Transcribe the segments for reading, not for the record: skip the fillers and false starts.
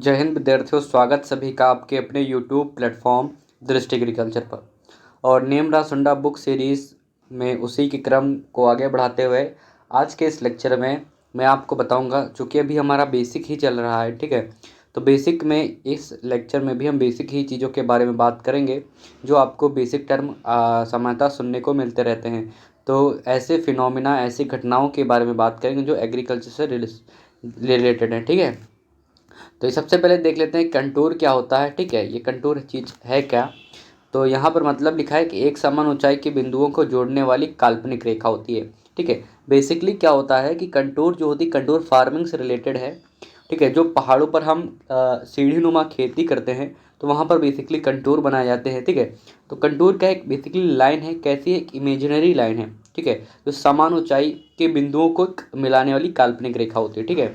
जय हिंद विद्यार्थियों, स्वागत सभी का आपके अपने यूट्यूब प्लेटफॉर्म दृष्टि एग्रीकल्चर पर। और नेमरा सुंडा बुक सीरीज़ में उसी के क्रम को आगे बढ़ाते हुए आज के इस लेक्चर में मैं आपको बताऊंगा, चूँकि अभी हमारा बेसिक ही चल रहा है, ठीक है। तो बेसिक में इस लेक्चर में भी हम बेसिक ही चीज़ों के बारे में बात करेंगे जो आपको बेसिक टर्म सामान्यतः सुनने को मिलते रहते हैं। तो ऐसे फिनोमिना, ऐसी घटनाओं के बारे में बात करेंगे जो एग्रीकल्चर से रिलेटेड है, ठीक है। तो ये सबसे पहले देख लेते हैं कंटूर क्या होता है, ठीक है। ये कंटूर चीज़ है क्या। तो यहाँ पर मतलब लिखा है कि एक समान ऊंचाई के बिंदुओं को जोड़ने वाली काल्पनिक रेखा होती है, ठीक है। बेसिकली क्या होता है कि कंटूर जो होती है, कंटूर फार्मिंग से रिलेटेड है, ठीक है। जो पहाड़ों पर हम सीढ़ी नुमा खेती करते हैं तो वहाँ पर बेसिकली कंटूर बनाए जाते हैं, ठीक है। तो कंटूर का एक बेसिकली लाइन है, कैसी है, एक इमेजिनरी लाइन है, ठीक है। जो समान ऊंचाई के बिंदुओं को मिलाने वाली काल्पनिक रेखा होती है, ठीक है।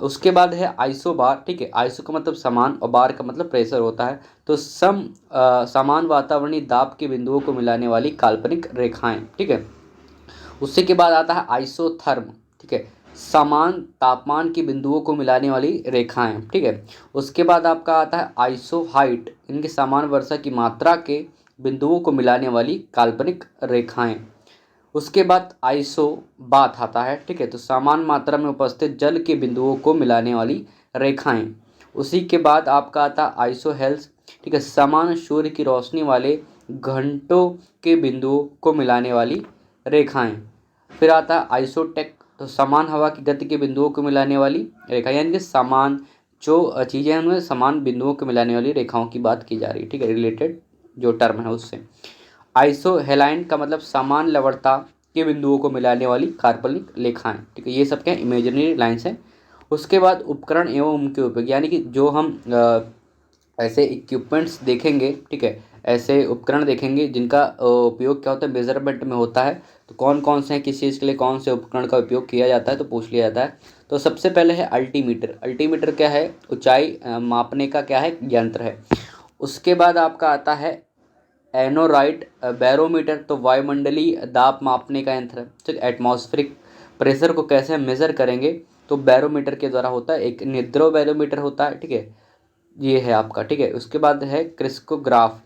उसके बाद है आइसो बार, ठीक है। आइसो का मतलब समान और बार का मतलब प्रेशर होता है। तो समान वातावरणीय दाब के बिंदुओं को मिलाने वाली काल्पनिक रेखाएं, ठीक है। उससे के बाद आता है आइसोथर्म, ठीक है। समान तापमान के बिंदुओं को मिलाने वाली रेखाएं, ठीक है। उसके बाद आपका आता है आइसो हाइट, इनके समान वर्षा की मात्रा के बिंदुओं को मिलाने वाली काल्पनिक रेखाएं। उसके बाद आइसो बाथ आता है, ठीक है। तो समान मात्रा में उपस्थित जल के बिंदुओं को मिलाने वाली रेखाएं। उसी के बाद आपका आता है आइसो हेल्स, ठीक है। समान सूर्य की रोशनी वाले घंटों के बिंदुओं को मिलाने वाली रेखाएं। फिर आता है आइसोटेक, तो समान हवा की गति के बिंदुओं को मिलाने वाली रेखा, यानी कि समान जो चीज़ें हैं उनमें समान बिंदुओं को मिलाने वाली रेखाओं की बात की जा रही है, ठीक है। रिलेटेड जो टर्म है उससे। आइसोहेलाइन का मतलब समान लवणता के बिंदुओं को मिलाने वाली काल्पनिक रेखाएं, ठीक है। ये सब क्या इमेजिनरी लाइन्स हैं। उसके बाद उपकरण एवं उनके उपयोग, यानी कि जो हम ऐसे इक्विपमेंट्स देखेंगे, ठीक है। ऐसे उपकरण देखेंगे जिनका उपयोग क्या होता है, मेजरमेंट में होता है। तो कौन कौन से हैं, किस चीज़ के लिए कौन से उपकरण का उपयोग किया जाता है, तो पूछ लिया जाता है। तो सबसे पहले है अल्टीमीटर। अल्टीमीटर क्या है, ऊंचाई मापने का क्या है, यंत्र है। उसके बाद आपका आता है एनोराइट बैरोमीटर, तो वायुमंडलीय दाब मापने का यंत्र है, ठीक। एटमॉस्फेरिक प्रेशर को कैसे मेज़र करेंगे, तो बैरोमीटर के द्वारा होता है। एक निद्रव बैरोमीटर होता है, ठीक है। ये है आपका, ठीक है। उसके बाद है क्रिस्कोग्राफ,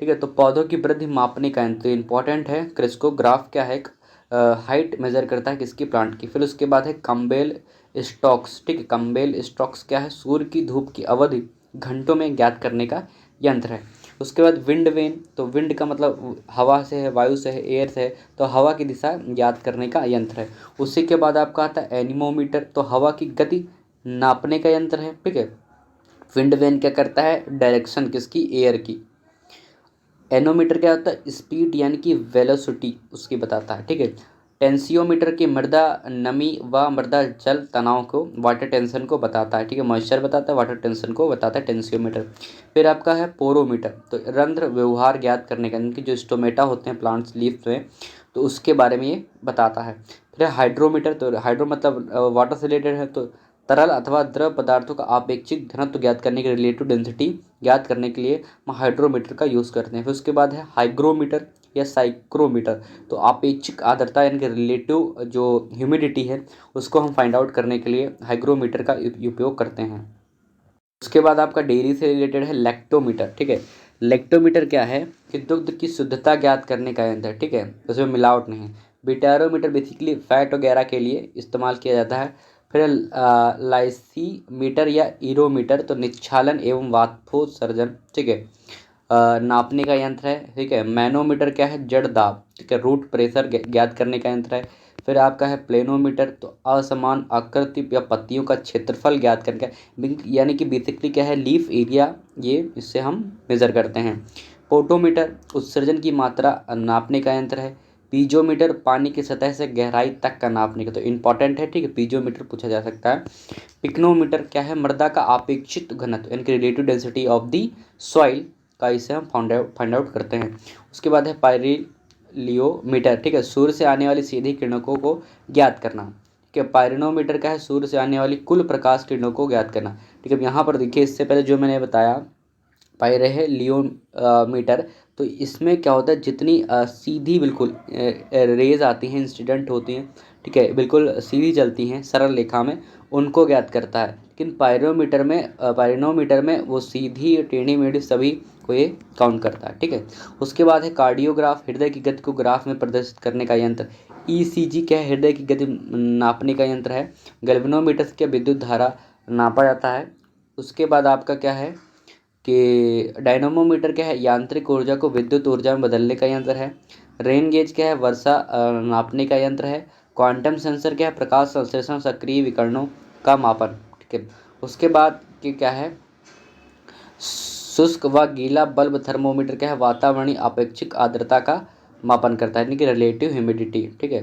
ठीक है। तो पौधों की वृद्धि मापने का यंत्र इंपॉर्टेंट है। क्रिस्कोग्राफ क्या है, हाइट मेजर करता है किसकी, प्लांट की। फिर उसके बाद है कम्बेल स्टॉक्स, ठीक है। कम्बेल स्टॉक्स क्या है, सूर्य की धूप की अवधि घंटों में ज्ञात करने का यंत्र है। उसके बाद विंड वेन, तो विंड का मतलब हवा से है, वायु से है, एयर से है, तो हवा की दिशा ज्ञात करने का यंत्र है। उसी के बाद आपका आता है एनीमोमीटर, तो हवा की गति नापने का यंत्र है, ठीक है। विंड वेन क्या करता है, डायरेक्शन किसकी, एयर की। एनोमीटर क्या होता है, स्पीड यानी कि वेलोसिटी उसकी बताता है, ठीक है। टेंसियोमीटर की मृदा नमी व मृदा जल तनाव को, वाटर टेंशन को बताता है, ठीक है। मॉइस्चर बताता है, वाटर टेंशन को बताता है टेंसियोमीटर। फिर आपका है पोरोमीटर, तो रंध्र व्यवहार ज्ञात करने का, इनकी जो स्टोमेटा होते हैं प्लांट्स लीव्स में, तो उसके बारे में ये बताता है। फिर हाइड्रोमीटर, तो हाइड्रो मतलब वाटर से रिलेटेड है, तो तरल अथवा द्रव पदार्थों का आपेक्षिक घनत्व ज्ञात करने के, रिलेटिव डेंसिटी ज्ञात करने के लिए हम हाइड्रोमीटर का यूज़ करते हैं। फिर उसके बाद है हाइग्रोमीटर या साइक्रोमीटर, तो आपेक्षिक आर्द्रता यानी कि रिलेटिव जो ह्यूमिडिटी है उसको हम फाइंड आउट करने के लिए हाइग्रोमीटर का उपयोग करते हैं। उसके बाद आपका डेयरी से रिलेटेड है लैक्टोमीटर, ठीक है। लैक्टोमीटर क्या है कि दुग्ध की शुद्धता ज्ञात करने का यंत्र है, ठीक है। उसमें मिलावट नहीं है। बिटारोमीटर बेसिकली फैट वगैरह के लिए इस्तेमाल किया जाता है। फिर लाइसीमीटर या ईरोमीटर, तो निच्छालन एवं वाष्पोत्सर्जन, ठीक है, नापने का यंत्र है, ठीक है। मैनोमीटर क्या है, जड़ दाब, ठीक है, रूट प्रेशर ज्ञात करने का यंत्र है। फिर आपका है प्लेनोमीटर, तो असमान आकृति या पत्तियों का क्षेत्रफल ज्ञात करने का, यानी कि बेसिकली क्या है, लीफ एरिया, ये इससे हम मेज़र करते हैं। पोटोमीटर उत्सर्जन की मात्रा नापने का यंत्र है। पीजोमीटर पानी की सतह से गहराई तक का नापने का, तो इंपॉर्टेंट है, ठीक है। पीजोमीटर पूछा जा सकता है। पिक्नोमीटर क्या है, मृदा का अपेक्षित घनत्व यानी कि relative density of the soil का, इसे हम फाइंड आउट करते हैं। उसके बाद है पायरिलियोमीटर, ठीक है, सूर्य से आने वाली सीधी किरणों को ज्ञात करना, ठीक है। पायरिनोमीटर का है सूर्य से आने वाली कुल प्रकाश किरणों को ज्ञात करना, ठीक है। यहाँ पर देखिए, इससे पहले जो मैंने बताया पायरेलियो मीटर, तो इसमें क्या होता है, जितनी सीधी बिल्कुल रेज आती हैं, इंसिडेंट होती हैं, ठीक है, बिल्कुल सीधी चलती हैं सरल रेखा में, उनको ज्ञात करता है। लेकिन पायरोनोमीटर में वो सीधी टेढ़ी मेढ़ी सभी को ये काउंट करता है। ठीक है, उसके बाद है कार्डियोग्राफ, हृदय की गति को ग्राफ में प्रदर्शित करने का यंत्र। ईसीजी क्या है? हृदय की गति नापने का यंत्र है। गैल्वेनोमीटर से क्या विद्युत धारा नापा जाता है। उसके बाद आपका क्या है कि डायनामोमीटर क्या है? यांत्रिक ऊर्जा को विद्युत ऊर्जा में बदलने का यंत्र है। रेन गेज क्या है? वर्षा नापने का यंत्र है। क्वांटम सेंसर क्या है? प्रकाश संश्लेषण सक्रिय विकिरणों का मापन। ठीक है, उसके बाद कि क्या है? शुष्क व गीला बल्ब थर्मोमीटर क्या है? वातावरणीय अपेक्षिक आर्द्रता का मापन करता है, यानी कि रिलेटिव ह्यूमिडिटी। ठीक है,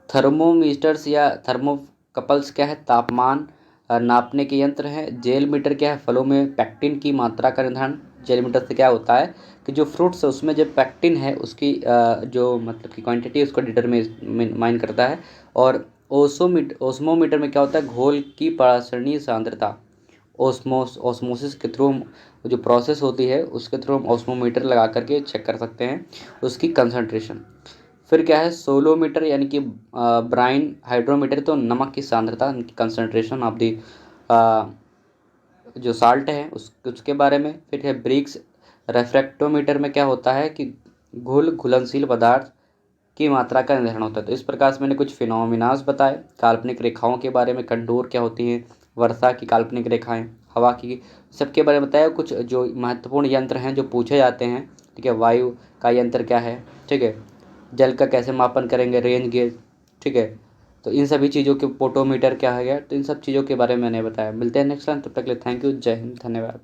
थर्मोमीटर्स या थर्मोकपल्स क्या है? तापमान नापने के यंत्र हैं। जेल मीटर क्या है? फलों में पेक्टिन की मात्रा का निर्धारण। जेल मीटर से क्या होता है कि जो फ्रूट्स है उसमें जो पेक्टिन है उसकी जो मतलब की क्वांटिटी उसको डिटरमाइन करता है। और ओस्मोमीटर में क्या होता है? घोल की परासरणीय सांद्रता। ऑस्मोसिस के थ्रू जो प्रोसेस होती है उसके थ्रू हम ऑस्मोमीटर लगा करके चेक कर सकते हैं उसकी कंसंट्रेशन। फिर क्या है? सोलोमीटर यानी कि ब्राइन हाइड्रोमीटर, तो नमक की सांद्रता कंसंट्रेशन ऑफ दी जो साल्ट है उसके बारे में। फिर है ब्रिक्स रेफ्रेक्टोमीटर में क्या होता है कि घुलनशील पदार्थ की मात्रा का निर्धारण होता है। तो इस प्रकार से मैंने कुछ फिनोमिनास बताए, काल्पनिक रेखाओं के बारे में, कंटूर क्या होती हैं, वर्षा की काल्पनिक रेखाएं, हवा की, सबके बारे में बताया। कुछ जो महत्वपूर्ण यंत्र हैं जो पूछे जाते हैं, ठीक है, वायु का यंत्र क्या है, ठीक है, जल का कैसे मापन करेंगे, रेंज गेज, ठीक है, तो इन सभी चीज़ों के पोटोमीटर क्या है गया, तो इन सब चीज़ों के बारे में मैंने बताया। मिलते हैं नेक्स्ट टाइम, तब तक के लिए थैंक यू, जय हिंद, धन्यवाद।